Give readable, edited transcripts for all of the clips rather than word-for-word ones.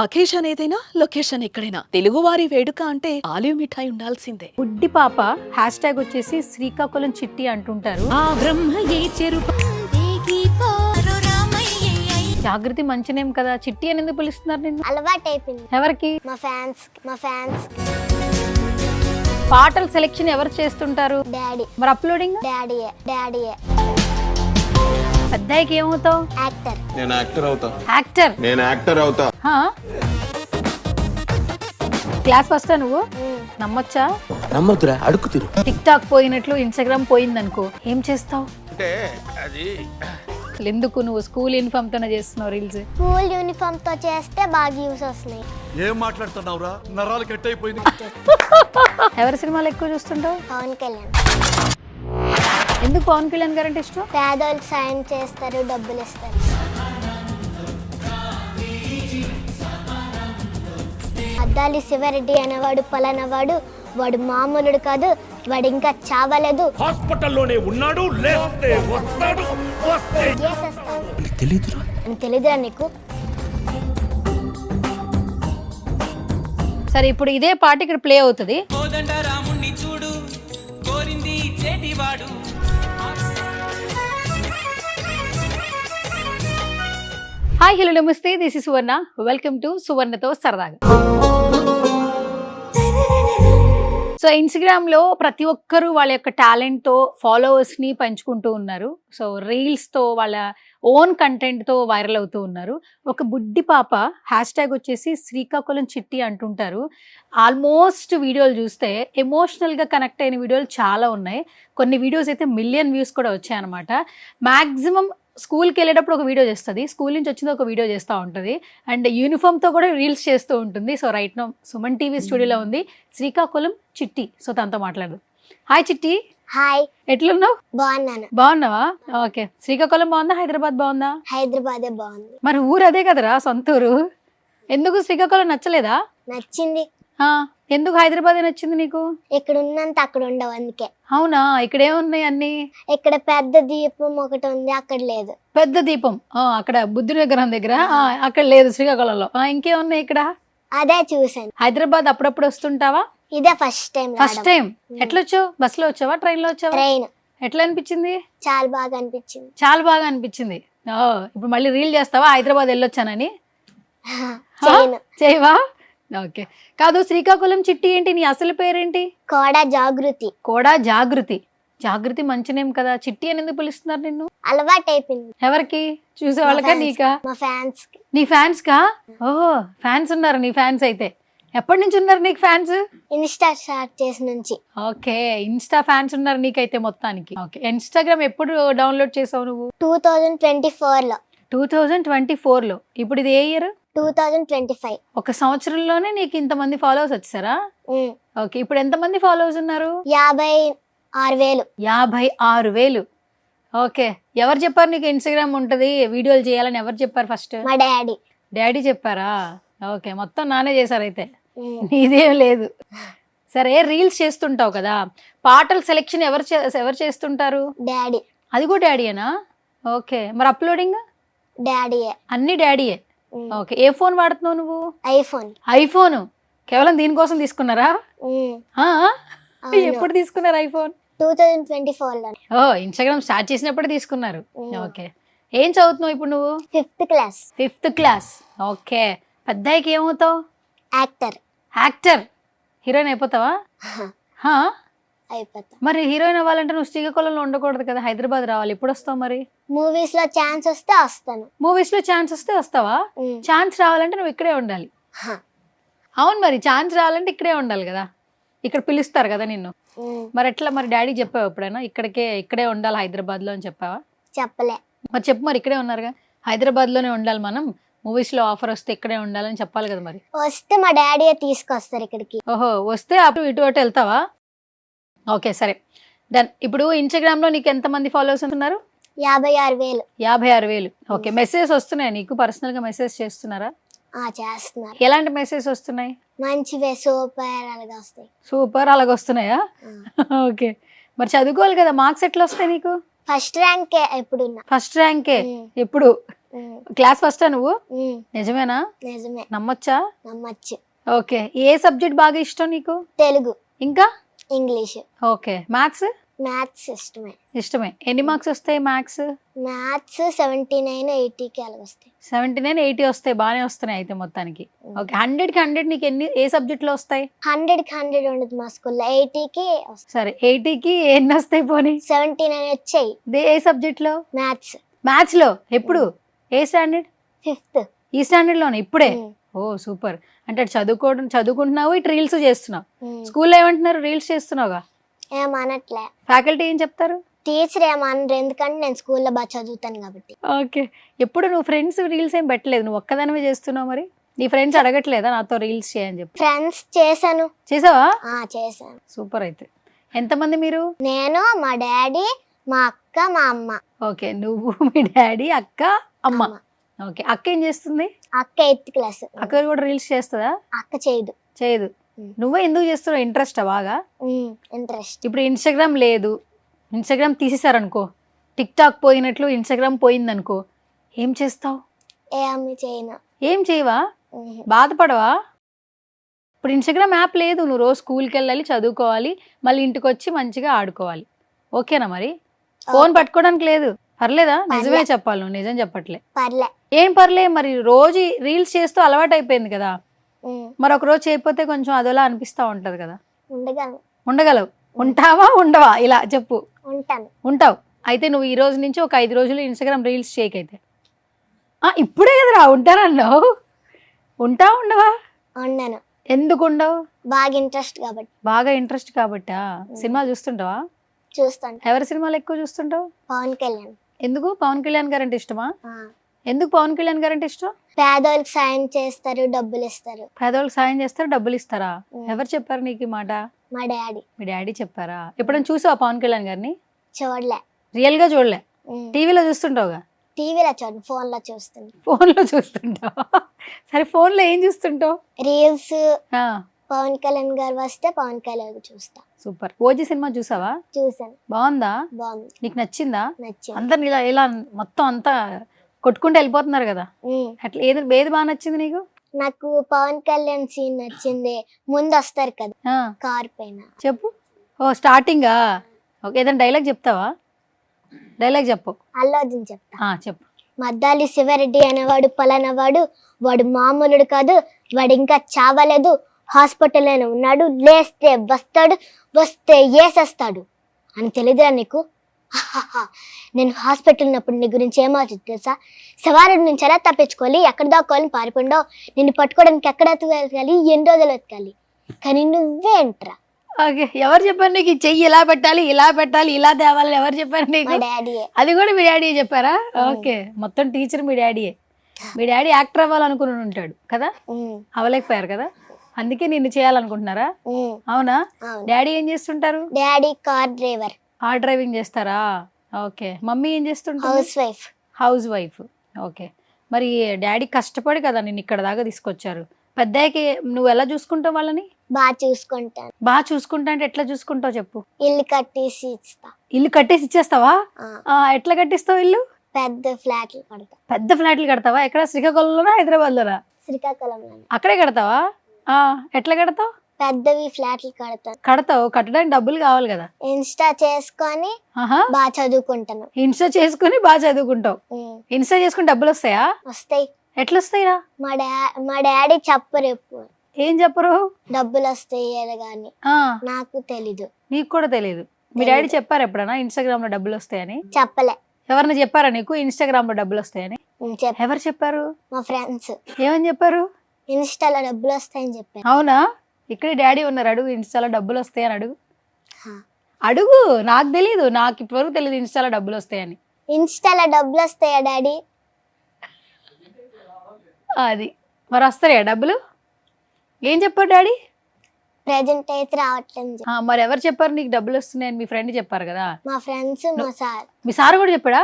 Occasion ఏదైనా location ఎక్కడైనా తెలుగువారి వేడుక అంటే ఆలివ్ మిఠాయి ఉండాల్సిందే. బుడ్డి పాప హ్యాష్ ట్యాగ్ వచ్చేసి శ్రీకాకుళం చిట్టి అంటుంటారు. ఆ బ్రహ్మయే చెరు జాగృతి మంచి నేమ్ కదా, చిట్టి అని ఎందుకు పిలుస్తున్నారు నిన్ను? అలవాటైపోయింది ఎవరికి? మా ఫ్యాన్స్ పాటల సెలెక్షన్ ఎవరు చేస్తుంటారు? డాడీ మరి అప్లోడింగ్? డాడీయే పెద్దయ్యకి ఏమవుతావు? యాక్టర్. నేను యాక్టర్ అవుతా. యాక్టర్? నేను యాక్టర్ అవుతా. క్లాస్ ఫస్ట్ నువ్వు నమ్మొచ్చా? నమ్మొద్దురా, అడుగుతురు. టిక్ టాక్ పోయినట్లు ఇన్స్టాగ్రామ్ పోయిందనుకో, ఏం చేస్తావు? అంటే అది ఎందుకు నువ్వు స్కూల్ యూనిఫామ్ తోనే చేస్తున్నావు రీల్స్? స్కూల్ యూనిఫామ్ తో చేస్తే బాగా యూస్ వస్తున్నాయి. ఏం మాట్లాడుతున్నావురా, నరాలు కట్ అయిపోయింది. ఎవరి సినిమాలు ఎక్కువ చూస్తుంటావు? పవన్ కళ్యాణ్. ఎందుకు పవన్ కళ్యాణ్ గారు అంటే ఇష్టం? పేదోళ్ళకి సాయం చేస్తారు, డబ్బులు ఇస్తారు. అద్దాలి శివరెడ్డి అనేవాడు పలానవాడు, వాడు మామూలుడు కాదు, వాడు ఇంకా చావలేదు. హాస్పిటల్లోనే ఉన్నాడు, లేస్తే వస్తాడు, వస్తే చేసేస్తాడు. తెలీదురా. అని తెలీదురా నీకు? సరే, ఇప్పుడు ఇదే పాట ఇక్కడ ప్లే అవుతుంది. హాయ్ హలో నమస్తే, this is Suvarna. Welcome to సువర్ణతో సరదాగా. సో ఇన్స్టాగ్రామ్లో ప్రతి ఒక్కరూ వాళ్ళ యొక్క టాలెంట్తో ఫాలోవర్స్ని పెంచుకుంటూ ఉన్నారు. సో రీల్స్తో వాళ్ళ ఓన్ కంటెంట్తో వైరల్ అవుతూ ఉన్నారు. ఒక బుడ్డి పాప హ్యాష్ ట్యాగ్ వచ్చేసి శ్రీకాకుళం చిట్టి అంటుంటారు. ఆల్మోస్ట్ వీడియోలు చూస్తే ఎమోషనల్గా కనెక్ట్ అయిన వీడియోలు చాలా ఉన్నాయి. కొన్ని వీడియోస్ అయితే 1 మిలియన్ వ్యూస్ కూడా వచ్చాయన్నమాట. మ్యాక్సిమం స్కూల్కి వెళ్ళేటప్పుడు ఒక వీడియో చేస్తుంది, స్కూల్ నుంచి వచ్చింది ఒక వీడియో చేస్తూ ఉంటుంది, అండ్ యూనిఫామ్తో కూడా రీల్స్ చేస్తూ ఉంటుంది. So right now Suman TV స్టూడియోలో ఉంది శ్రీకాకుళం చిట్టి. సో తనతో మాట్లాడదు. హాయ్ చిట్టి, హాయ్, ఎట్లున్నావు? బాగున్నాను. బాగున్నావా? ఓకే. శ్రీకాకుళం బాగుందా, హైదరాబాద్ బాగుందా? హైదరాబాదే బాగుంది. మరి ఊరు అదే కదరా, సొంతూరు. ఎందుకు శ్రీకాకుళం నచ్చలేదా? నచ్చింది. ఎందుకు హైదరాబాద్ నచ్చింది నీకు? ఇక్కడ ఉన్నంత అక్కడ ఉండవు, అందుకే. అవునా? ఇక్కడ ఏమున్నాయి అన్ని? ఇక్కడ పెద్ద దీపం ఒకటి ఉంది, అక్కడ లేదు. పెద్ద దీపం అక్కడ బుద్ధుని విగ్రహం దగ్గర, అక్కడ లేదు శ్రీకాకుళంలో. ఇంకేమున్నాయి ఇక్కడ? అదే చూసాను. హైదరాబాద్ అప్పుడప్పుడు వస్తుంటావా? ఇదే ఫస్ట్ టైం. First time. ఎట్లా వచ్చావు? బస్సులో వచ్చావా, ట్రైన్ లో వచ్చావా? ట్రైన్. ఎట్లా అనిపించింది? చాలా బాగా అనిపించింది. చాలా బాగా అనిపించింది. ఇప్పుడు మళ్ళీ రీల్ చేస్తావా హైదరాబాద్ వెళ్ళొచ్చానని? చేయను. చేయవా? ఓకే. కాదు, శ్రీకాకుళం చిట్టి ఏంటి? నీ అసలు పేరేంటి? కోడా జాగృతి. కోడా జాగృతి. జాగృతి మంచి నేమ్ కదా, చిట్టి అని ఎందుకు పిలుస్తున్నారు నిన్ను? అలవాటైపోయింది. ఎవరికి? చూసే వాళ్ళకా, నీకా? మా ఫ్యాన్స్. నీ ఫ్యాన్స్ కా? ఓహో, ఫ్యాన్స్ ఉన్నారు నీ ఫ్యాన్స్. అయితే ఎప్పటి నుంచి ఉన్నారు నీకు ఫ్యాన్స్? ఇన్స్టా స్టార్ట్ చేసి నుంచి. ఓకే, ఇన్స్టా ఫ్యాన్స్ ఉన్నారు నీకైతే మొత్తానికి. ఓకే. ఇన్స్టాగ్రామ్ ఎప్పుడు డౌన్లోడ్ చేసావు నువ్వు? 2024లో. 2024లో. ఇప్పుడు ఇది ఏ ఇయర్? 2025. ఒక సంవత్సరంలోనే నీకు ఇంతమంది ఫాలోవర్స్ వచ్చారా? ఓకే. ఇప్పుడు ఎంతమంది ఫాలోవర్స్ ఉన్నారు? 56,000. 56,000. ఓకే. ఎవరు చెప్పారు నీకు ఇన్స్టాగ్రామ్ ఉంటుంది, వీడియోలు చేయాలని ఎవరు చెప్పారు ఫస్ట్? మా డాడీ. డాడీ చెప్పారా? ఓకే. మొత్తం నానే చేశారు అయితే, నీదేం లేదు. సరే, రీల్స్ చేస్తుంటావు కదా, పాటల సెలెక్షన్ ఎవరు చేస్తుంటారు? డాడీ. అది కూడా డాడీయేనా? ఓకే. మరి అప్లోడింగ్? డాడీయే. అన్ని డాడీయే. ఓకే. ఏ ఫోన్ వాడుతున్నావు నువ్వు? ఐఫోన్. ఐఫోన్ కేవలం దీనికోసం తీసుకున్నారా? ఎప్పుడు తీసుకున్నారు ఐఫోన్? 2024లో. ఇన్స్టాగ్రామ్ స్టార్ట్ చేసినప్పుడు తీసుకున్నారు. ఓకే. ఏం చదువుతున్నావు ఇప్పుడు నువ్వు? 5th class. 5th class. Okay. పెద్దయ్యకి ఏమవుతావు? యాక్టర్. యాక్టర్. హీరోయిన్ అయిపోతావా? అయిపోతా. మరి హీరోయిన్ అవ్వాలంటే నువ్వు శ్రీకాకుళంలో ఉండకూడదు కదా, హైదరాబాద్ రావాలి. ఎప్పుడు వస్తావు మరి? మూవీస్ లో ఛాన్స్ వస్తే వస్తాను. మూవీస్ లో ఛాన్స్ వస్తే వస్తావా? ఛాన్స్ రావాలంటే నువ్వు ఇక్కడే ఉండాలి. అవును, మరి ఛాన్స్ రావాలంటే ఇక్కడే ఉండాలి కదా, ఇక్కడ పిలుస్తారు కదా నిన్ను. మరి ఎట్లా? మరి డాడీ చెప్పావు ఎప్పుడైనా ఇక్కడే ఉండాలి హైదరాబాద్ లో అని చెప్పావా? చెప్పలే. మరి చెప్పు, మరి ఇక్కడే ఉన్నారుగా, హైదరాబాద్ లోనే ఉండాలి మనం, మూవీస్ లో ఆఫర్ వస్తే ఇక్కడే ఉండాలని చెప్పాలి కదా. మరి వస్తే మా డాడీ తీసుకొస్తారు ఇక్కడికి. ఓహో, వస్తే అప్పుడు ఇటు అటు వెళ్తావా? ఓకే, సరే డన్. ఇప్పుడు ఇన్స్టాగ్రామ్ లో నీకు ఎంతమంది ఫాలోవర్స్ ఉన్నారు? 56,000. 56,000. ఓకే. మెసేజ్ వస్తున్నాయి నీకు? పర్సనల్ గా మెసేజ్ చేస్తున్నారా? చేస్తున్నారు. ఎలాంటి మెసేజ్ వస్తున్నాయి? మంచివే, సూపర్ అలాగా వస్తాయి. సూపర్ అలాగ వస్తున్నాయా? ఓకే. మరి చదువుకోవాలి కదా, మార్క్స్ ఎట్లా వస్తాయి నీకు? ఫస్ట్ ర్యాంకే ఎప్పుడున్నా. ఫస్ట్ ర్యాంకే ఎప్పుడు? క్లాస్ ఫస్టా నువ్వు? ఉమ్, నిజమేనా? నిజమే. నమ్మొచ్చా? నమ్మచ్చు. ఓకే. ఏ సబ్జెక్ట్ బాగా ఇష్టం నీకు? తెలుగు, ఇంకా? English, okay. మ్యాథ్స్ మ్యాథ్స్ ఇష్టమే. ఇష్టమే. ఎన్ని మార్క్స్ వస్తాయి మ్యాథ్స్? మ్యాథ్స్ 79, 80కి అలాగ వస్తాయి. 79, 80 వస్తాయి. బాగానే వస్తున్నాయి అయితే మొత్తానికి. ఓకే. 100కి 100 నీకు ఏ సబ్జెక్ట్లో వస్తాయి? 100కి 100 ఉండదు మా స్కూల్లో. 80కి వస్తాయి. సరే 80కి ఎన్ని వస్తాయి పోనీ? 79 వచ్చాయి. ఏ సబ్జెక్ట్లో? మ్యాథ్స్ మ్యాథ్స్లో. ఎప్పుడు? ఏ స్టాండర్డ్? 5th. ఈ స్టాండర్డ్లోనే ఇప్పుడే? ఓ సూపర్. అంటే అటు చదువుకుంటున్నావు, ఇటు రీల్స్ చేస్తున్నావు. స్కూల్లో ఏమంటున్నారు? రీల్స్ చేస్తున్నావుగా. ఏమనట్లే. ఫ్యాకల్టీ ఏం చెప్తారు? టీచర్ ఏమనరు, ఎందుకంటే నేను స్కూల్లో బాగా చదువుతాను కాబట్టి. ఓకే. ఎప్పుడు నువ్వు ఫ్రెండ్స్ రీల్స్ ఏం పెట్టలేదు, నువ్వు ఒక్కదానివే చేస్తున్నావు. మరి నీ ఫ్రెండ్స్ అడగట్లేదా నాతో రీల్స్ చేయని చెప్పి? ఫ్రెండ్స్ చేశాను. చేసావా? చేశాను. సూపర్. అయితే ఎంతమంది మీరు? నేను, మా డాడీ, మా అక్క, మా అమ్మ. ఓకే. నువ్వు, మీ డాడీ, అక్క, అమ్మ. ఓకే. అక్క ఏం చేస్తుంది? అక్క 8th క్లాస్. అక్క కూడా రీల్స్ చేస్తుందా? అక్క చేయదు. చేయదు. నువ్వే ఎందుకు చేస్తున్నావు? ఇంట్రెస్టా బాగా? ఇంట్రెస్ట్. ఇప్పుడు ఇన్స్టాగ్రామ్ లేదు, ఇన్స్టాగ్రామ్ తీసేసారనుకో, టిక్ టాక్ పోయినట్లు ఇన్స్టాగ్రామ్ పోయిందనుకో, ఏం చేస్తావు? ఏమి చేయను. ఏం చేయవా? బాధపడవా? ఇప్పుడు ఇన్స్టాగ్రామ్ యాప్ లేదు, నువ్వు రోజు స్కూల్కి వెళ్ళాలి, చదువుకోవాలి, మళ్ళీ ఇంటికి వచ్చి మంచిగా ఆడుకోవాలి. ఓకేనా? మరి ఫోన్ పట్టుకోవడానికి లేదు. పర్లేదా? నిజమే చెప్పాలి, నువ్వు నిజం చెప్పట్లే. పర్లే. ఏం పర్లే, మరి రోజు రీల్స్ చేస్తూ అలవాటు అయిపోయింది కదా, మరి ఒక రోజు చేయకపోతే కొంచెం అదోలా అనిపిస్తూ ఉంటది కదా. ఉండగలను. ఉండగలవు. ఉంటావా ఉండవా? ఇలా చెప్పు. ఉంటాను. ఉంటావు. అయితే నువ్వు ఈ రోజు నుంచి ఒక 5 రోజులు ఇన్స్టాగ్రామ్ రీల్స్ చేయకైతే. ఇప్పుడే కదరా ఉంటానన్నావు. ఉంటావా ఉండవా? ఉండను. ఎందుకు ఉండవు? బాగా ఇంట్రెస్ట్ కాబట్టి. బాగా ఇంట్రెస్ట్ కాబట్టా? సినిమాలు చూస్తుంటావా? చూస్తాను. ఎవరి సినిమాలు ఎక్కువ చూస్తుంటావు? పవన్ కళ్యాణ్. ఎందుకు పవన్ కళ్యాణ్ గారు అంటే ఇష్టమా? ఎందుకు పవన్ కళ్యాణ్ గారు అంటే ఇష్టం? పేదోళ్ళకి సాయం చేస్తారు, డబ్బులు ఇస్తారు. పేదవాళ్ళకి సాయం చేస్తారు, డబ్బులు ఇస్తారా? ఎవరు చెప్పారు నీకు ఈ మాట? మా డాడీ. మీ డాడీ చెప్పారా? ఎప్పుడైనా చూసావా పవన్ కళ్యాణ్ గారిని? చూడలే. రియల్ గా చూడలే. టీవీలో చూస్తుంటావుగా. టీవీలో చూడండి, ఫోన్ లో చూస్తాను. ఫోన్ లో చూస్తుంటావా? సరే ఫోన్ లో ఏం చూస్తుంటావు? రీల్స్. పవన్ కళ్యాణ్ గారు వస్తే పవన్ కళ్యాణ్ చూస్తా. సూపర్. ఓజీ సినిమా చూసావా? చూసాను. బాగుందా? బాగుంది. నీకు నచ్చిందా? నచ్చింది. అందరిని ఇలా ఇలా మొత్తం అంతా కొట్టుకుంటూ వెళ్ళిపోతున్నారు కదా, అట్లా ఏది బాగా నచ్చింది నీకు? నాకు పవన్ కళ్యాణ్ సీన్ నచ్చింది. ముందు వస్తారు కదా కార్ పైన. చెప్పు. ఓ స్టార్టింగా? ఓకే. ఏదైనా డైలాగ్ చెప్తావా? డైలాగ్ చెప్పు. అల్లు అర్జున్ చెప్తా. చెప్పు. మద్దాలి శివరెడ్డి అనేవాడు పలానవాడు, వాడు మామూలుడు కాదు, వాడు ఇంకా చావలేదు, హాస్పిటల్లోనే ఉన్నాడు, లేస్తే వస్తాడు, వస్తే ఏసేస్తాడు అని తెలియదురా నీకు? నేను హాస్పిటల్ ఉన్నప్పుడు నీ గురించి ఏమవుతుంది తెలుసా? శివారెడ్డి నుంచి ఎలా తప్పించుకోవాలి, ఎక్కడ దాక్కోవాలని పారిపోండో, నిన్ను పట్టుకోవడానికి ఎక్కడ వెతకాలి, ఎన్ని రోజులు వెతకాలి, కానీ నువ్వేంట్రా? ఓకే. ఎవరు చెప్పారు నీకు ఈ చెయ్యి ఇలా పెట్టాలి, ఇలా పెట్టాలి, ఇలా తేవాలని ఎవరు చెప్పారు నీకు? మా డాడీయే. అది కూడా మీ డాడీ చెప్పారా? ఓకే. మొత్తం టీచర్ మీ డాడీయే. మీ డాడీ యాక్టర్ అవ్వాలనుకుని ఉంటాడు కదా, అవ్వలేకపోయారు కదా, అందుకే నిన్ను చేయాలనుకుంటున్నారా? అవునా? డాడీ ఏం చేస్తుంటారు? Daddy car driver. Car driving చేస్తారా? ఓకే. మమ్మీ ఏం చేస్తుంటారు? House wife. House wife. Okay. మరి డాడీ కష్టపడి కదా నిన్ను ఇక్కడ దాకా తీసుకొచ్చారు. పెద్దయ్యకి నువ్వు ఎలా చూసుకుంటావు వాళ్ళని? బాగా చూసుకుంటాను. బాగా చూసుకుంటా అంటే ఎట్లా చూసుకుంటావు చెప్పు? ఇల్లు కట్టేసి ఇస్తా. ఇల్లు కట్టేసి ఇచ్చేస్తావా? ఎట్లా కట్టిస్తావు ఇల్లు? పెద్ద ఫ్లాట్లు కడతా. పెద్ద ఫ్లాట్లు కడతావా? ఎక్కడ? శ్రీకాకుళంలోనా హైదరాబాద్లోనా? శ్రీకాకుళంలో. అక్కడే కడతావా? ఎట్లా కడతావు? పెద్దవి ఫ్లాట్లు కడతాను. కడతావు. కట్టడానికి డబ్బులు కావాలి కదా. ఇన్స్టా చేసుకొని బాగా చదువుకుంటాను. ఇన్స్టా చేసుకుని బాగా చదువుకుంటావు. ఇన్స్టా చేసుకుని డబ్బులు వస్తాయా? వస్తాయి. ఎట్లా వస్తాయిరా? మా డాడీ చెప్పరు ఎప్పుడు. ఏం చెప్పరు? డబ్బులు వస్తాయి గాని నాకు తెలీదు. నీకు కూడా తెలీదు. మీ డాడీ చెప్పారు ఎప్పుడైనా ఇన్స్టాగ్రామ్ లో డబ్బులు వస్తాయని? చెప్పలే. ఎవరైనా చెప్పారా నీకు ఇన్స్టాగ్రామ్ లో డబ్బులు వస్తాయని? ఎవరు చెప్పారు? మా ఫ్రెండ్స్. ఏమని చెప్పారు? ఇన్స్టాలో డబ్బులు వస్తాయని చెప్పారు. అవునా? ఇక్కడ డాడీ ఉన్నారు, అడుగు. ఇన్స్టాలో డబ్బులు వస్తాయని అడుగు. అడుగు. నాకు తెలీదు, నాకు ఇప్పటివరకు తెలియదు ఇన్స్టాలో డబ్బులు వస్తాయని. ఇన్స్టాలో డబ్బులు వస్తాయా డాడీ? అది మరి వస్తాయా డబ్బులు? ఏం చెప్పారు డాడీ? ప్రెజెంట్ అయితే రావట్లేదు. మరి ఎవరు చెప్పారు నీకు డబ్బులు వస్తున్నాయని? మీ ఫ్రెండ్ చెప్పారు కదా. మా ఫ్రెండ్స్, మా సార్. మీ సార్ కూడా చెప్పాడా?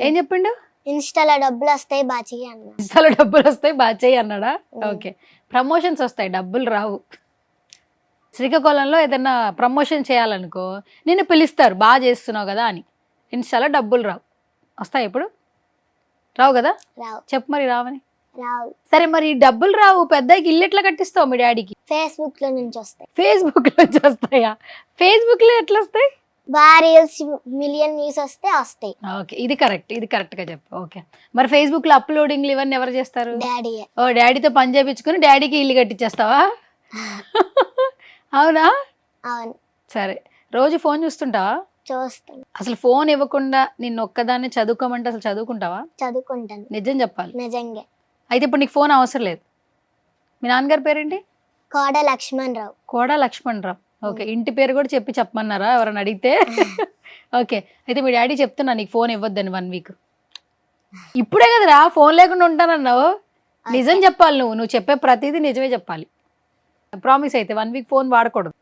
ఏం చెప్పిండు? ఇన్స్టాలో డబ్బులు వస్తాయి బాగా చెయ్యి అన్నాడు. ఇన్స్టాలో డబ్బులు వస్తాయి బాగా చెయ్యి అన్నాడా? ఓకే. ప్రమోషన్స్ వస్తాయి, డబ్బులు రావు. శ్రీకాకుళంలో ఏదైనా ప్రమోషన్ చేయాలనుకో నిన్ను పిలుస్తారు, బాగా చేస్తున్నావు కదా అని. ఇన్స్టాలో డబ్బులు రావు. వస్తాయి ఇప్పుడు? రావు కదా, రావు చెప్పు మరి రావని. రావు. సరే మరి డబ్బులు రావు, పెద్దకి ఇల్లు ఎట్లా కట్టిస్తావు మీ డాడీకి? ఫేస్బుక్ లో నుంచి వస్తాయి. ఫేస్బుక్ నుంచి వస్తాయా? ఫేస్బుక్ లో ఎట్లా వస్తాయి? బాగా రీల్స్ మిలియన్ వ్యూస్ వస్తే వస్తాయి. ఓకే, ఇది కరెక్ట్ గా చెప్పు. ఓకే, మరి ఫేస్బుక్ లో అప్లోడింగ్లు ఇవన్నీ ఎవరు చేస్తారు? డాడీయే. ఓ, డాడీతో పని చేపించుకుని డాడీకి ఇల్లు కట్టించేస్తావా? అవునా? అవును, సరే, రోజు ఫోన్ చూస్తుంటావా? చూస్తాను. అసలు ఫోన్ ఇవ్వకుండా నిన్ను ఒక్కదాన్ని చదువుకోమంటే అసలు చదువుకుంటావా? చదువుకుంటాను. నిజం చెప్పాలి. నిజంగా. అయితే ఇప్పుడు నీకు ఫోన్ అవసరం లేదు. మీ నాన్నగారి పేరేంటి? కోడ లక్ష్మణ్ రావు. కోడా లక్ష్మణరావు. ఓకే, ఇంటి పేరు కూడా చెప్పమన్నారా ఎవరైనా అడిగితే? ఓకే, అయితే మీ డాడీ చెప్తున్నా నీకు ఫోన్ ఇవ్వద్దని 1 వీక్. ఇప్పుడే కదరా ఫోన్ లేకుండా ఉంటానన్నావు. నిజం చెప్పాలి, నువ్వు చెప్పే ప్రతిదీ నిజమే చెప్పాలి. ప్రామిస్. అయితే 1 వీక్ ఫోన్ వాడకూడదు.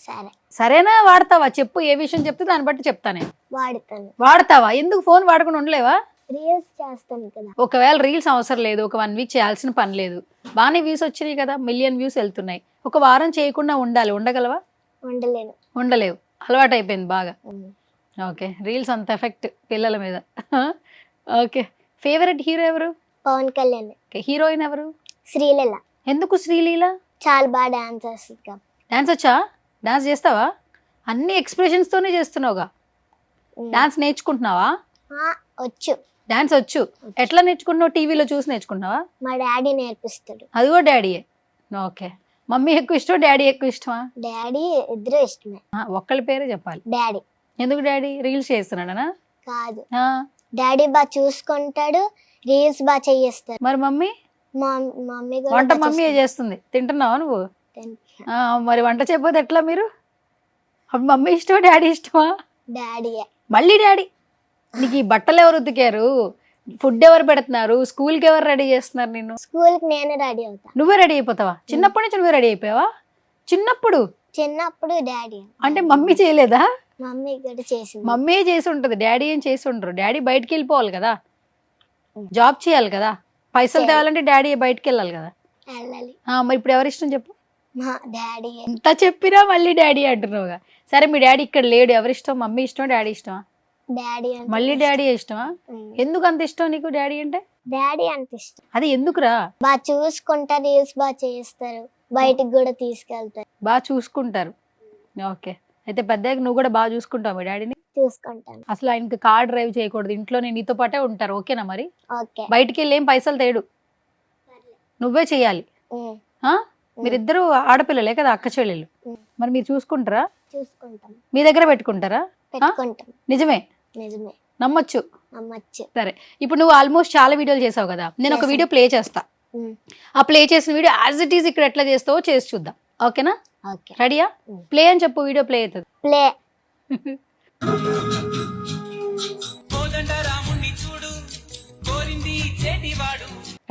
సరే, సరేనా? వాడతావా చెప్పు, ఏ విషయం చెప్తే దాన్ని బట్టి చెప్తానే. వాడుతాను. వాడతావా? ఎందుకు ఫోన్ వాడకుండా ఉండలేవా? రీల్స్ చేస్తాను కదా. ఒకవేళ రీల్స్ అవసరం లేదు, ఒక 1 వీక్ చేయాల్సిన పని లేదు, బాగానే వ్యూస్ వచ్చినాయి కదా, మిలియన్ వ్యూస్ వెళ్తున్నాయి, ఒక వారం చేయకుండా ఉండాలి, ఉండగలవా? ఉండలేను. ఉండలేవు, అలవాటు అయిపోయింది బాగా. ఉమ్. ఓకే, రీల్స్ అంత ఎఫెక్ట్ పిల్లల మీద. ఓకే, ఫేవరెట్ హీరో ఎవరు? పవన్ కళ్యాణ్. హీరోయిన్ ఎవరు? శ్రీలీల. ఎందుకు శ్రీలీల? చాలా బాగా డాన్స్ చేస్తుంది కదా. డాన్స్ వచ్చా? డాన్స్ చేస్తావా? అన్ని ఎక్స్ప్రెషన్స్ తోనే చేస్తున్నావుగా. డాన్స్ నేర్చుకుంటున్నావా? వచ్చు. డాన్స్ వచ్చు. ఎట్లా నేర్చుకుంటున్నావు? టీవీలో చూసి నేర్చుకుంటున్నావా? మా డాడీ నేర్పిస్తాడు. అది కూడా డాడీయే. ఓకే, మమ్మీ ఎక్కువ ఇష్టం, డాడీ ఎక్కువ ఇష్టమా? డాడీ ఇద్దరు ఇష్టమే. ఒక్కళ్ళ పేరే చెప్పాలి. డాడీ. ఎందుకు డాడీ? రీల్స్ చేస్తున్నాడనా? కాదు, డాడీ బాగా చూసుకుంటాడు, రీల్స్ బాగా చేయిస్తాడు. మరి మమ్మీ? మమ్మీ కూడా వంట బాగా మమ్మీ చేస్తుంది, తింటున్నావా నువ్వు? చేస్తుంది. మరి వంట చేయకపోతే ఎట్లా మీరు? అప్పుడు మమ్మీ ఇష్టమా డాడీ ఇష్టమా? డాడీయే. మళ్ళీ డాడీ. నీకు ఈ బట్టలు ఎవరు ఉతికారు? ఫుడ్ ఎవరు పెడుతున్నారు? స్కూల్కి ఎవరు రెడీ చేస్తున్నారు నిన్ను? స్కూల్ కి నేనే రెడీ అవుతా. నువ్వే రెడీ అయిపోతావా? చిన్నప్పటి నుంచి నువ్వే రెడీ అయిపోయావా? చిన్నప్పుడు డాడీ. అంటే మమ్మీ చేయలేదా? మమ్మీ కూడా చేసింది. మమ్మీ చేసి ఉంటుంది, డాడీ ఏం చేసి ఉండరు. డాడీ బయటికి వెళ్ళిపోవాలి కదా, జాబ్ చేయాలి కదా, పైసలు తేవాలంటే డాడీ బయటికి వెళ్ళాలి కదా. వెళ్ళాలి. మరి ఇప్పుడు ఎవరు ఇష్టం చెప్పు? మా డాడీ. ఎంత చెప్పినా మళ్ళీ డాడీ అంటున్నావుగా. సరే, మీ డాడీ ఇక్కడ లేడు, ఎవరి ఇష్టం? మమ్మీ ఇష్టమా డాడీ ఇష్టమా? డాడీ అంటే మళ్ళీ డాడీ ఇష్టమా? ఉమ్. ఎందుకు అంత ఇష్టం నీకు డాడీ అంటే? డాడీ అంటే ఇష్టం. అది ఎందుకురా? బాగా చూసుకుంటారు, రీల్స్ బాగా చేయిస్తారు, బయటికి కూడా తీసుకెళ్తారు. బాగా చూసుకుంటారు. ఓకే, అయితే పెద్దగా నువ్వు కూడా బాగా చూసుకుంటావు మీ డాడీని? చూసుకుంటాను. అసలు ఆయనకి కార్ డ్రైవ్ చేయకూడదు, ఇంట్లోనే నీతో పాటే ఉంటారు. ఓకేనా? మరి ఓకే. బయటికి వెళ్ళి ఏం పైసలు తేడు, నువ్వే చెయ్యాలి. ఉమ్. మీరిద్దరు ఆడపిల్లలే కదా, అక్క చెల్లెళ్ళు. మరి మీరు చూసుకుంటారా? చూసుకుంటాం. మీ దగ్గర పెట్టుకుంటారా? పెట్టుకుంటాం. నిజమే? నిజమే. నమ్మొచ్చు. నమ్మచ్చు. సరే, ఇప్పుడు నువ్వు ఆల్మోస్ట్ చాలా వీడియోలు చేసావు కదా, నేను ఒక వీడియో ప్లే చేస్తా. ఉమ్. ఆ ప్లే చేసిన వీడియో యాజ్ ఇట్ ఈస్ ఇక్కడ ఎట్లా చేస్తావో చేసి చూద్దాం. ఓకేనా? ఓకే. రెడీయా? ప్లే అని చెప్పు, వీడియో ప్లే అవుతుంది. ప్లే.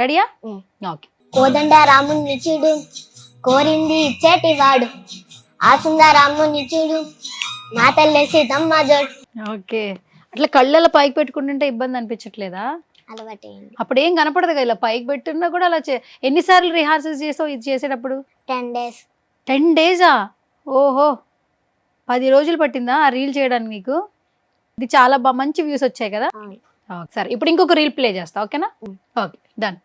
రెడీయా? ఉమ్. ఓకే. కోదండ రాముని చూడు, కోరింది ఇచ్చేటివాడు, ఆసుంద రాముని చూడు, మా తల్లి సీతమ్మ జోడు. ఓకే, అట్లా కళ్ళలో పైకి పెట్టుకుంటుంటే ఇబ్బంది అనిపించట్లేదా? అలవాటైంది. అప్పుడు ఏం కనపడదు కదా, ఇలా పైకి పెట్టున్నా కూడా అలా ఎన్నిసార్లు రిహార్సల్స్ చేసావు ఇది చేసేటప్పుడు? 10 days. 10 days-ఆ? ఓహో, 10 రోజులు పట్టిందా ఆ రీల్ చేయడానికి నీకు? ఇది చాలా మంచి వ్యూస్ వచ్చాయి కదా. అవును. సరే, ఇప్పుడు ఇంకొక రీల్ ప్లే చేస్తా. ఓకేనా? Okay, done.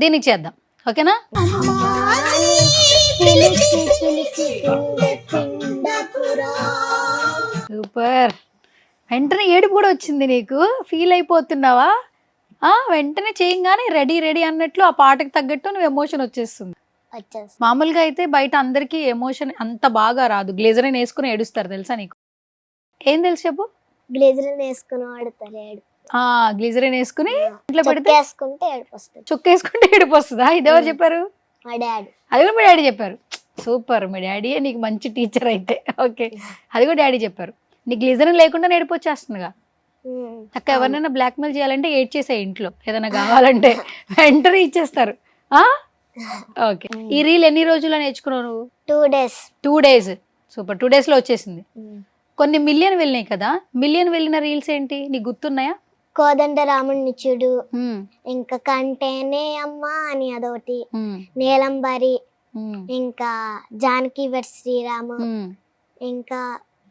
దీనికి చేద్దాం. ఓకేనా? పిలిచి పిలిచి పిండ పిండకురా. సూపర్. వెంటనే ఏడుపు కూడా వచ్చింది నీకు, ఫీల్ అయిపోతున్నావా? వెంటనే చేయంగానే రెడీ రెడీ అన్నట్లు ఆ పాటకు తగ్గట్టు నువ్వు ఎమోషన్ వచ్చేస్తుంది. వచ్చేసి మామూలుగా అయితే బయట అందరికీ ఎమోషన్ అంత బాగా రాదు, గ్లేజరైన్ వేసుకుని ఏడుస్తారు తెలుసా నీకు? ఏం తెలుసు చెప్పు? గ్లేజర్ వేసుకుని వాడతారు. ఏడు గ్లిజరిన్ వేసుకుని ఇంట్లో పెడితే వేసుకుంటే ఏడుపు వస్తుంది. చుక్కేసుకుంటే ఏడుపు వస్తుందా? ఇది ఎవరు చెప్పారు? మా డాడీ. అది కూడా మీ డాడీ చెప్పారు. సూపర్, మీ డాడీయే నీకు మంచి టీచర్ అయితే. ఓకే, అది కూడా డాడీ చెప్పారు. నీకు గ్లిజరిన్ లేకుండా ఏడుపు వచ్చేస్తుందిగా. అక్క ఎవరినైనా బ్లాక్మెయిల్ చేయాలంటే ఏడ్ చేసే, ఇంట్లో ఏదైనా కావాలంటే వెంటనే ఇచ్చేస్తారు. ఓకే, ఈ రీల్ ఎన్ని రోజుల్లో నేర్చుకున్నావు నువ్వు? 2 days. 2 days. సూపర్, 2 days లో వచ్చేసింది. కొన్ని మిలియన్ వెళ్ళినాయి కదా, మిలియన్ వెళ్ళిన రీల్స్ ఏంటి నీకు గుర్తున్నాయా? కోదండ రాముని చూడు, ఇంకా కంటేనే అమ్మ అని అదొకటి, నీలంబరి, ఇంకా జానకి వెట్ శ్రీరాము, ఇంకా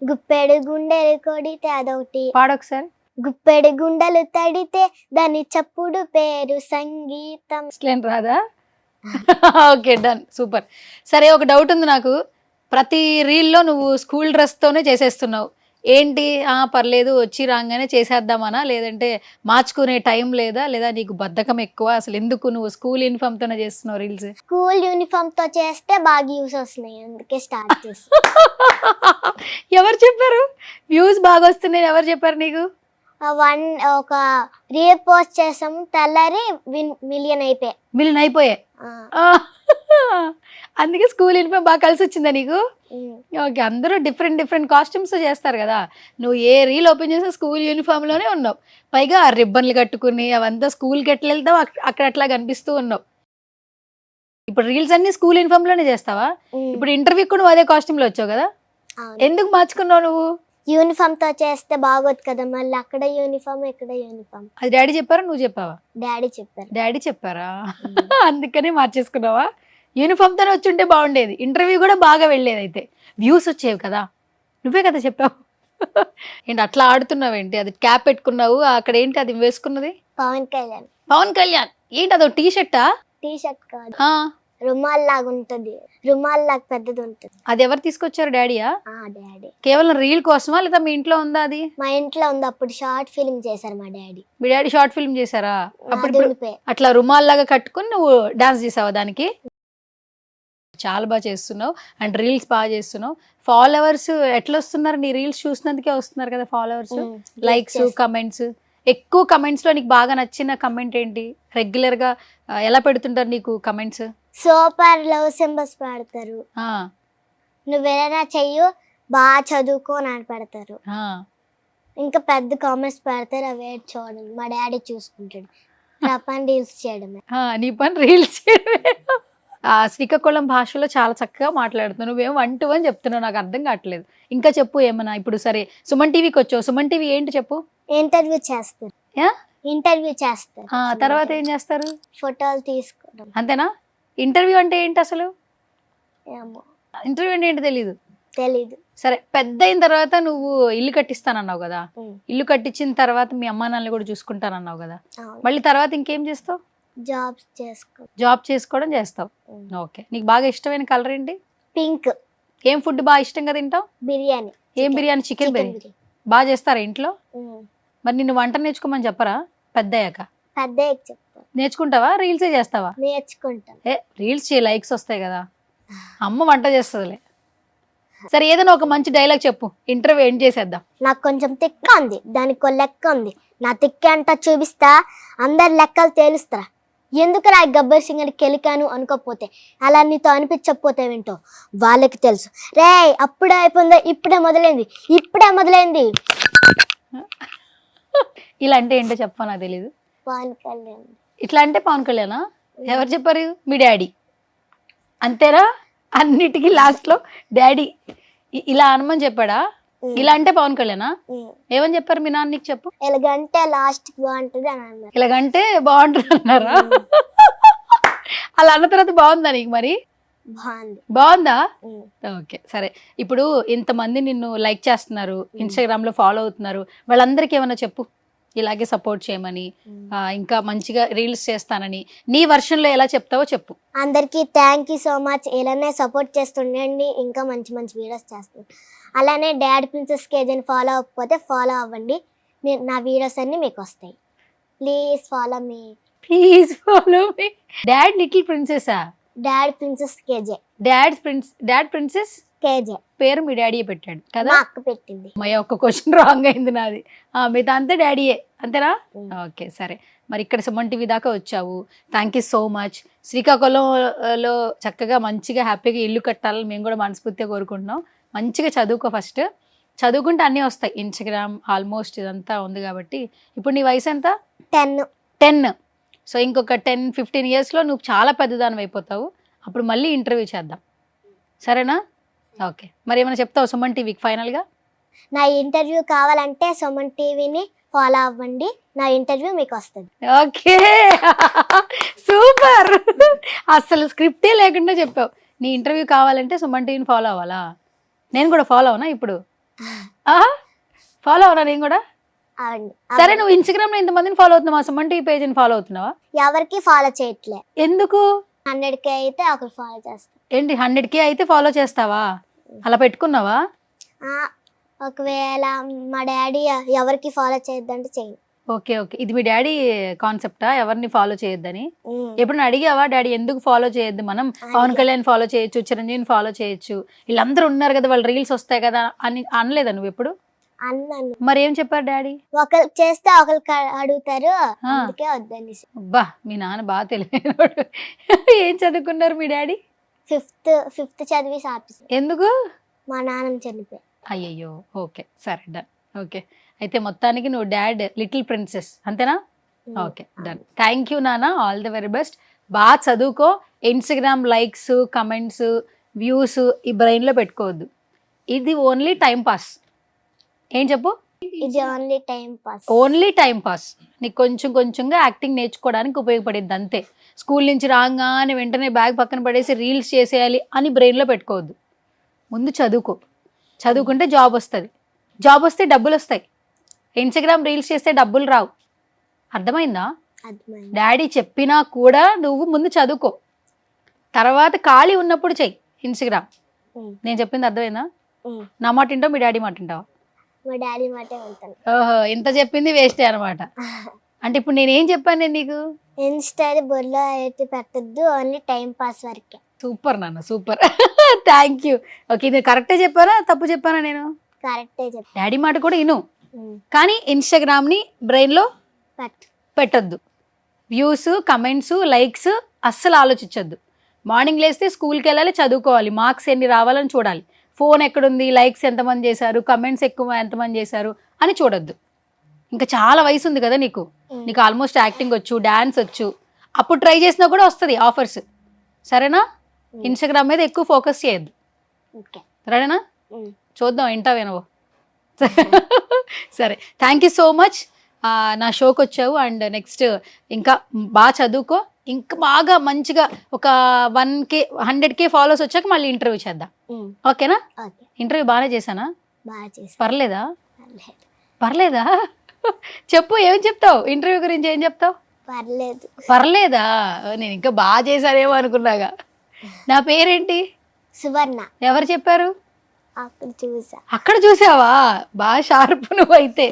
గుప్పెడు గుండెలు కొడితే అదొకటి. పాడొకసారి. గుప్పెడు గుండెలు తడితే దాని చప్పుడు పేరు సంగీతం. అసలేం రాదా? Okay, done, super. సరే, ఒక డౌట్ ఉంది నాకు. ప్రతి రీల్లో నువ్వు స్కూల్ డ్రెస్తోనే చేసేస్తున్నావు. ఏంటి? పర్లేదు, వచ్చి రాగానే చేసేద్దామనా, లేదంటే మార్చుకునే టైం లేదా, లేదా నీకు బద్ధకం ఎక్కువ? అసలు ఎందుకు నువ్వు స్కూల్ యూనిఫామ్తోనే చేస్తున్నావు రీల్స్? స్కూల్ యూనిఫామ్ తో చేస్తే బాగా యూస్ వస్తున్నాయి, అందుకే స్టార్ట్ చేసి. ఎవరు చెప్పారు వ్యూస్ బాగా వస్తున్నాయి? ఎవరు చెప్పారు నీకు? ఒక రీల్ పోస్ట్ చేసాము, తెల్లారి మిలియన్ అయిపోయాయి. మిలియన్ అయిపోయాయి. అందుకే స్కూల్ యూనిఫామ్ బాగా కలిసి వచ్చిందా నీకు? ఓకే, అందరూ డిఫరెంట్ డిఫరెంట్ కాస్ట్యూమ్స్ చేస్తారు కదా. నువ్వు ఏ రీల్ ఓపెన్ చేసినా స్కూల్ యూనిఫామ్ లోనే ఉన్నావు. పైగా ఆ రిబ్బన్లు కట్టుకుని అవంతా స్కూల్కి ఎట్లా వెళ్తావు అక్కడ అట్లా కనిపిస్తూ ఉన్నావు. ఇప్పుడు రీల్స్ అన్ని స్కూల్ యూనిఫామ్ లోనే చేస్తావా? ఇప్పుడు ఇంటర్వ్యూ కూడా నువ్వు అదే కాస్ట్యూమ్ లో వచ్చావు కదా, ఎందుకు మార్చుకున్నావు నువ్వు? యూనిఫామ్ తో చేస్తే బాగోదు కదా, మళ్ళీ అక్కడ యూనిఫామ్ ఇక్కడ యూనిఫామ్. అది డాడీ చెప్పారా నువ్వు చెప్పావా? డాడీ చెప్పారు. డాడీ చెప్పారా? అందుకనే మార్చేసుకున్నావా? యూనిఫామ్ తోనే వచ్చి ఉంటే బాగుండేది, ఇంటర్వ్యూ కూడా బాగా వెళ్ళేది, అయితే వ్యూస్ వచ్చేవి కదా. నువ్వే కదా చెప్పావు. ఏంటి అట్లా ఆడుతున్నావేంటి? అది క్యాప్ పెట్టుకున్నావు, అక్కడ ఏంటి అది వేసుకున్నది? పవన్ కళ్యాణ్. పవన్ కళ్యాణ్ ఏంటి అదో టీ షర్టా? టీ షర్ట్ కాదు, రుమాల్ లాగా ఉంటది, రుమాల్ లాగా పెద్దది ఉంటది. అది ఎవరు తీసుకొచ్చారు? డాడీయా? డాడీ. కేవలం రీల్ కోసమా, లేదా మీ ఇంట్లో ఉందా అది? మా ఇంట్లో ఉంది, అప్పుడు షార్ట్ ఫిల్మ్ చేశారు మా డాడీ. మీ డాడీ షార్ట్ ఫిల్మ్ చేశారా? అప్పుడు అప్పుడు అట్లా రుమాల్ లాగా కట్టుకుని నువ్వు డాన్స్ చేసావా దానికి? చాలా బాగా చేస్తున్నావు, అండ్ రీల్స్ బాగా చేస్తున్నావు. ఫాలోవర్స్ ఎట్లా వస్తున్నారు? నీ రీల్స్ చూసినందుకే వస్తున్నారు కదా ఫాలోవర్స్, లైక్స్, కమెంట్స్. ఎక్కువ కమెంట్స్ లో నీకు బాగా నచ్చిన కమెంట్ ఏంటి? రెగ్యులర్ గా ఎలా పెడుతుంటారు నీకు కమెంట్స్? సూపర్ లవ్ సింబల్స్ పెడతారు, నువ్వేదైనా చెయ్యు, బాగా చదువుకో అని పెడతారు. ఇంకా పెద్ద కామెంట్స్ పెడతారు, అవే చూడండి మా డాడీ చూసుకుంటాడు. నా పని రీల్స్ చేయడమే. నీ పని రీల్స్ చేయడమే. శ్రీకాకుళం భాషలో చాలా చక్కగా మాట్లాడుతున్నావు. నువ్వేం 1 to 1 చెప్తున్నావు, నాకు అర్థం కావట్లేదు. ఇంకా చెప్పు ఏమన్నా. ఇప్పుడు సరే, సుమన్ టీవీకి వచ్చావు. సుమన్ టీవీ ఏంటి చెప్పు? ఇంటర్వ్యూ చేస్తారు. ఇంటర్వ్యూ చేస్తారు. తర్వాత ఏం చేస్తారు? ఫోటోలు తీసుకోవడం. అంతేనా? ఇంటర్వ్యూ అంటే ఏంటి అసలు? ఏమో, ఇంటర్వ్యూ అంటే ఏంటి తెలీదు. సరే, పెద్ద అయిన తర్వాత నువ్వు ఇల్లు కట్టిస్తానన్నావు కదా, ఇల్లు కట్టించిన తర్వాత మీ అమ్మా నాన్నలు కూడా చూసుకుంటానన్నావు కదా, మళ్ళీ తర్వాత ఇంకేం చేస్తావు? జాబ్ చేసుకోవడం చేస్తావు. ఓకే, నీకు బాగా ఇష్టమైన కలర్ ఏంటి? పింక్. ఏం ఫుడ్ బాగా ఇష్టంగా తింటావు? బిర్యానీ. ఏం బిర్యానీ? చికెన్ బిర్యానీ బాగా చేస్తారా ఇంట్లో? మరి నిన్ను వంట నేర్చుకోమని చెప్పరా పెద్ద అయ్యాక? నేర్చుకుంటావా? రీల్సే చేస్తావా? నేర్చుకుంటా. రీల్స్ చేయి, లైక్స్ వస్తాయి కదా. అమ్మ వంట చేస్తుందిలే. సరే, ఏదైనా ఒక మంచి డైలాగ్ చెప్పు, ఇంటర్వ్యూ ఎండ్ చేసేద్దాం. నాకు కొంచెం తిక్క ఉంది, దానికి లెక్క ఉంది. నా తిక్క అంతా చూపిస్తా, అందరు లెక్కలు తేలుస్తారా. ఎందుకు రా గబ్బర్ సింగ్ అని కెలికాను అనుకోపోతే, అలా నీతో అనిపించకపోతే వింటో వాళ్ళకి తెలుసు. రే అప్పుడే అయిపోయిందా, ఇప్పుడే మొదలైంది. ఇలా అంటే ఏంటో చెప్పా, నాకు తెలీదు. పవన్ కళ్యాణ్. ఇట్లా అంటే పవన్ కళ్యాణా? ఎవరు చెప్పారు? మీ డాడీ. అంతేనా? అన్నిటికీ లాస్ట్ లో డాడీ ఇలా అనమని చెప్పాడా? ఇలా అంటే పవన్ కళ్యాణా? ఏమని చెప్పారు మీ నాన్న నీకు? చెప్పు. ఎలాగంటే లాస్ట్ బాగుంటది అని అన్నారు. ఇలాగంటే బాగుంటుంది అన్నారా? అలా అన్న తర్వాత బాగుందా నీకు? మరి బాగుందా? ఓకే, సరే. ఇప్పుడు ఇంతమంది నిన్ను లైక్ చేస్తున్నారు, ఇన్స్టాగ్రామ్ లో ఫాలో అవుతున్నారు, వాళ్ళందరికీ ఏమన్నా చెప్పు, ఇలాగే సపోర్ట్ చేయమని, ఇంకా మంచిగా రీల్స్ చేస్తానని. నీ వర్షన్ లో ఎలా చెప్తావో చెప్పు. అందరికి థ్యాంక్ యూ సో మచ్. ఇలానే సపోర్ట్ చేస్తుండండి, ఇంకా మంచి మంచి వీడియోస్ చేస్తాను. అలానే డాడ్ ప్రిన్సెస్ కేజీని ఫాలో అవ్వకపోతే ఫాలో అవ్వండి, నా వీడియోస్ అన్ని మీకు వస్తాయి. Please follow me. Dad little ప్రిన్సెసా? Dad princess KJ. Dad princess KJ పేరు మీ డాడీ పెట్టాడు కదా? అక్క పెట్టింది. మయ ఒక్క క్వశ్చన్ రాంగ్ అయింది నాది. మిగతా అంతా డాడీయే, అంతేనా? ఓకే, సరే. మరి ఇక్కడ సుమన్ టీవీ దాకా వచ్చావు, థ్యాంక్ యూ సో మచ్. శ్రీకాకుళంలో చక్కగా మంచిగా హ్యాపీగా ఇల్లు కట్టాలని మేము కూడా మనస్ఫూర్తిగా కోరుకుంటున్నాం. మంచిగా చదువుకో, ఫస్ట్ చదువుకుంటే అన్నీ వస్తాయి. ఇన్స్టాగ్రామ్ ఆల్మోస్ట్ ఇదంతా ఉంది కాబట్టి. ఇప్పుడు నీ వయసు ఎంత? 10. సో ఇంకొక 10-15 yearsలో నువ్వు చాలా పెద్దదాని అయిపోతావు. అప్పుడు మళ్ళీ ఇంటర్వ్యూ చేద్దాం, సరేనా? ఓకే, మరి ఏమైనా చెప్తావు సుమన్ టీవీకి ఫైనల్గా? నా ఇంటర్వ్యూ కావాలంటే సుమన్ టీవీని ఫాలో అవ్వండి, నా ఇంటర్వ్యూ మీకు వస్తుంది. Okay, super. అసలు స్క్రిప్టే లేకుండా చెప్పావు. నీ ఇంటర్వ్యూ కావాలంటే సుమన్ టీవీని ఫాలో అవ్వాలా? నేను కూడా ఫాలో అవునా ఇప్పుడు? ఫాలో అవునా నేను కూడా? అవును. సరే, నువ్వు ఇన్స్టాగ్రామ్ లో ఇంతమందిని ఫాలో అవుతున్నావా? సుమన్ టీవీ పేజ్ ని ఫాలో అవుతున్నావా? ఎవరికి ఫాలో చేయట్లే. ఎందుకు? 100K అయితే ఒకరు ఫాలో చేస్తారు. ఏంటి 100K అయితే ఫాలో చేస్తావా? అలా పెట్టుకున్నావా? ఒకవేళ మా డాడీ ఎవరికి ఫాలో చేయొద్దంటే చేయను. ఓకే ఓకే, ఇది మీ డాడీ కాన్సెప్టా ఎవరిని ఫాలో చేయొద్దని? ఎప్పుడైనా అడిగావా డాడీ ఎందుకు ఫాలో చేయొద్దు, మనం పవన్ కళ్యాణ్ ఫాలో చేయొచ్చు, చిరంజీవిని ఫాలో చేయొచ్చు, వీళ్ళందరూ ఉన్నారు కదా, వాళ్ళ రీల్స్ వస్తాయి కదా అని అనలేదా నువ్వు ఎప్పుడు? అన్నాను. మరి ఏం చెప్పారు డాడీ? ఒకరు చేస్తే ఒకరికి అడుగుతారు, అందుకే వద్దని. అబ్బా, మీ నాన్న బాగా తెలియదు. ఏం చదువుకున్నారు మీ డాడీ? ఫిఫ్త్ చదివి ఆపేసి. ఎందుకు? మా నాన్న చనిపోయి. అయ్యయ్యో, ఓకే సరే డన్. ఓకే, అయితే మొత్తానికి నువ్వు డాడ్ లిటిల్ ప్రిన్సెస్ అంతేనా? Okay done. థ్యాంక్ యూ నాన్న, ఆల్ ది వెరీ బెస్ట్. బాగా చదువుకో. ఇన్స్టాగ్రామ్ లైక్స్, కమెంట్స్, వ్యూస్ ఈ బ్రెయిన్లో పెట్టుకోవద్దు. ఇది ఓన్లీ టైం పాస్. ఏం చెప్పు? ఇది only time pass. Only time pass. నీకు కొంచెం కొంచెంగా యాక్టింగ్ నేర్చుకోవడానికి ఉపయోగపడింది అంతే. స్కూల్ నుంచి రాగానే వెంటనే బ్యాగ్ పక్కన పడేసి రీల్స్ చేసేయాలి అని బ్రెయిన్లో పెట్టుకోవద్దు. ముందు చదువుకో. చదువుకుంటే జాబ్ వస్తుంది. జాబ్ వస్తే డబ్బులు వస్తాయి. ఇన్స్టాగ్రామ్ రీల్స్ చేస్తే డబ్బులు రావు. అర్థమైందా? డాడీ చెప్పినా కూడా నువ్వు ముందు చదువుకో, తర్వాత ఖాళీ ఉన్నప్పుడు చెయ్యి ఇన్స్టాగ్రామ్. నేను చెప్పింది అర్థమైందా? నా మాట వింటావు, మీ డాడీ మాట వింటావా? మా డాడీ మాటే వెళ్తాను. ఓహో, ఇంత చెప్పింది వేస్టే అనమాట. అంటే ఇప్పుడు నేనేం చెప్పాను నేను నీకు? ఇన్స్టా బొల్లో అయితే పెట్టద్దు, ఓన్లీ టైం పాస్ వరకే. సూపర్ నాన్న, సూపర్. Thank you. ఓకే, ఇది కరెక్టే చెప్పానా తప్పు చెప్పానా నేను? కరెక్టే చెప్పు. డాడీ మాట కూడా విను, కానీ ఇన్స్టాగ్రామ్ని బ్రెయిన్లో పెట్టొద్దు. వ్యూస్, కమెంట్స్, లైక్స్ అస్సలు ఆలోచించొద్దు. మార్నింగ్ లేస్తే స్కూల్కి వెళ్ళాలి, చదువుకోవాలి, మార్క్స్ ఎన్ని రావాలని చూడాలి. ఫోన్ ఎక్కడుంది, లైక్స్ ఎంతమంది చేశారు, కమెంట్స్ ఎక్కువ ఎంతమంది చేశారు అని చూడొద్దు. ఇంకా చాలా వయసు ఉంది కదా నీకు. నీకు ఆల్మోస్ట్ యాక్టింగ్ వచ్చు, డాన్స్ వచ్చు. అప్పుడు ట్రై చేసినా కూడా వస్తుంది ఆఫర్స్. సరేనా? ఇన్స్టాగ్రామ్ మీద ఎక్కువ ఫోకస్ చేయొద్దు. సరేనా? చూద్దాం వింటావేనో. సరే, థ్యాంక్ యూ సో మచ్ నా షోకి వచ్చావు. అండ్ నెక్స్ట్ ఇంకా బాగా చదువుకో, ఇంకా బాగా మంచిగా ఒక 1K 100K ఫాలోవర్స్ వచ్చాక మళ్ళీ ఇంటర్వ్యూ చేద్దాం. ఓకేనా? ఇంటర్వ్యూ బాగానే చేశానా? పర్లేదా? పర్లేదా? చెప్పు, ఏం చెప్తావు ఇంటర్వ్యూ గురించి? ఏం చెప్తావు? పర్లేదా? నేను ఇంకా బాగా చేశానేమో అనుకున్నాగా. నా పేరేంటి? సువర్ణ. ఎవరు చెప్పారు? అక్కడ చూసావా? బాగా షార్ప్ నువ్వు అయితే.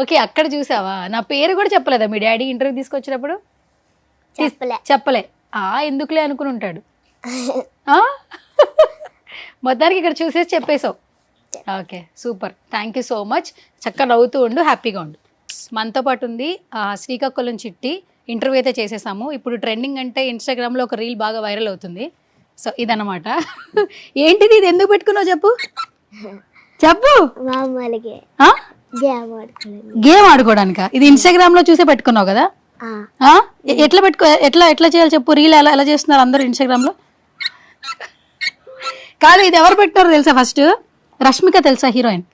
ఓకే, అక్కడ చూసావా? నా పేరు కూడా చెప్పలేదా మీ డాడీ ఇంటర్వ్యూ తీసుకొచ్చినప్పుడు? చెప్పలే. ఎందుకులే అనుకుని ఉంటాడు. మొత్తానికి ఇక్కడ చూసేసి చెప్పేసావు. Okay, super. Thank you so much. చక్కగా నవ్వుతూ ఉండు, హ్యాపీగా ఉండు. మనతో పాటు ఉంది శ్రీకాకుళం చిట్టి. ఇంటర్వ్యూ అయితే చేసేసాము. ఇప్పుడు ట్రెండింగ్ అంటే ఇన్స్టాగ్రామ్లో ఒక రీల్ బాగా వైరల్ అవుతుంది. సో ఇదన్నమాట. ఏంటిది? ఇది ఎందుకు పెట్టుకున్నావు చెప్పు? చెప్పు. గేమ్ ఆడుకోవడానికా? ఇది ఇన్స్టాగ్రామ్ లో చూసే పెట్టుకున్నావు కదా? ఎట్లా చేయాలి చెప్పు? రీల్ ఎలా చేస్తున్నారు అందరూ ఇన్స్టాగ్రామ్ లో? కాదు, ఇది ఎవరు పెట్టినారో తెలుసా? ఫస్ట్ రష్మిక తెలుసా, హీరోయిన్?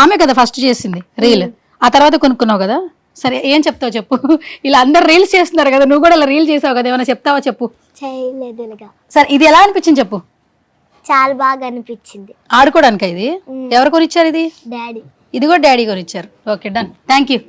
ఆమె కదా ఫస్ట్ చేసింది రీల్. ఆ తర్వాత కొనుక్కున్నావు కదా. సరే, ఏం చెప్తావు చెప్పు? ఇలా అందరు రీల్స్ చేస్తున్నారు కదా, నువ్వు కూడా ఇలా రీల్ చేసావు కదా, ఏమైనా చెప్తావా చెప్పు? సరే, ఇది ఎలా అనిపించింది చెప్పు? చాలా బాగా అనిపించింది. ఆడుకోవడానికా ఇది? ఎవరు కొనిచ్చారు ఇది? డాడీ. ఇది కూడా డాడీ కొనిచ్చారు. Okay done. Thank you.